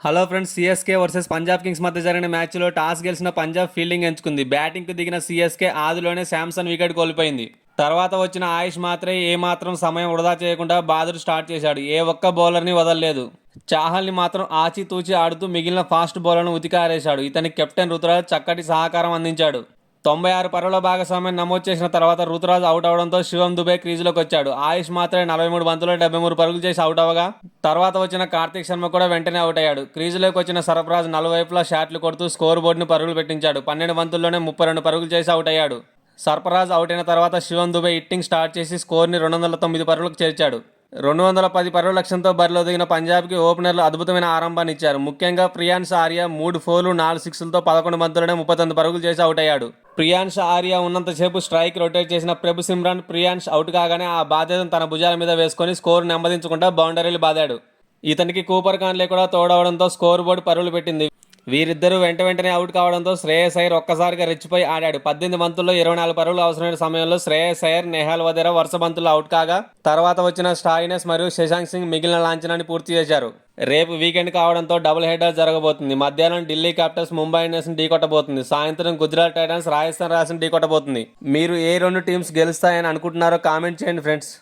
Hello friends, CSK versus Punjab Kings మధ్య జరిగిన మ్యాచ్లో టాస్ గెలిచిన పంజాబ్ ఫీల్డింగ్ ఎంచుకుంది. బ్యాటింగ్కు దిగిన సిఎస్కే ఆదిలోనే శాంసన్ వికెట్ కోల్పోయింది. తర్వాత వచ్చిన ఆయుష్ మాత్రే ఏమాత్రం సమయం వృధా చేయకుండా బాదుడు స్టార్ట్ చేశాడు. ఏ ఒక్క బౌలర్ని వదలలేదు. చాహల్ని మాత్రం ఆచితూచి ఆడుతూ మిగిలిన ఫాస్ట్ బౌలర్ను ఉతికారేశాడు. ఇతనికి కెప్టెన్ రుతురాజ్ చక్కటి సహకారం అందించాడు. 96 పరుగుల భాగస్వామ్యం నమోదు చేసిన తర్వాత రుతురాజ్ అవుట్ అవడంతో శివం దుబే క్రీజులోకి వచ్చాడు. ఆయుష్ మాత్రమే 43 బంతుల్లో 73 పరుగులు చేసి అవుట్ అవగా తర్వాత వచ్చిన కార్తీక్ శర్మ కూడా వెంటనే అవుట్ అయ్యాడు. క్రీజులోకి వచ్చిన సర్ఫరాజ్ నలువైపులా షాట్లు కొడుతూ స్కోర్ బోర్డును పరుగులు పెట్టించాడు. 12 బంతుల్లోనే 32 పరుగులు చేసి అవుట్ అయ్యాడు. సర్ఫరాజ్ అవుట్ అయిన తర్వాత శివం దుబే హిట్టింగ్ స్టార్ట్ చేసి స్కోర్ని 209 పరుగులకు చేర్చాడు. 210 పరుగుల లక్ష్యంతో బరిలో దిగిన పంజాబ్కి ఓపెనర్లు అద్భుతమైన ఆరంభాన్ని ఇచ్చారు. ముఖ్యంగా ప్రియాన్స్ ఆర్యా 3 ఫోర్లు 4 సిక్స్లతో 11 బంతుల్లోనే 39 పరుగులు చేసి అవుట్ అయ్యాడు. ప్రియాన్స్ ఆర్యా ఉన్నంతసేపు స్ట్రైక్ రొటేట్ చేసిన ప్రభు సిమ్రాన్ ప్రియాన్స్ అవుట్ కాగానే ఆ బాధ్యతను తన భుజాల మీద వేసుకొని స్కోర్ నెమ్మదించకుండా బౌండరీలు బాదాడు. ఇతనికి కూపర్ కాన్లే కూడా తోడవడంతో స్కోర్ బోర్డు పరుగులు పెట్టింది. వీరిద్దరూ వెంటనే అవుట్ కావడంతో శ్రేయస్ అయ్యర్ ఒక్కసారిగా రెచ్చిపోయి ఆడాడు. 18 బంతుల్లో 24 పరుగులు అవసరమైన సమయంలో శ్రేయస్ అయ్యర్, నెహాల్ వదేరా వరుస బంతుల్లో అవుట్ కాగా తర్వాత వచ్చిన స్టాయినెస్ మరియు శశాంక్ సింగ్ మిగిలిన లాంఛనాన్ని పూర్తి చేశారు. రేపు వీకెండ్ కావడంతో డబుల్ హెడర్ జరగబోతుంది. మధ్యాహ్నం ఢిల్లీ క్యాపిటల్స్ ముంబై ఇండియన్స్ ఢీకొట్టబోతుంది. సాయంత్రం గుజరాత్ టైటన్స్ రాజస్థాన్ రాయల్స్ని ఢీకొట్టబోతుంది. మీరు ఏ రెండు టీమ్స్ గెలుస్తాయని అనుకుంటున్నారో కామెంట్ చేయండి ఫ్రెండ్స్.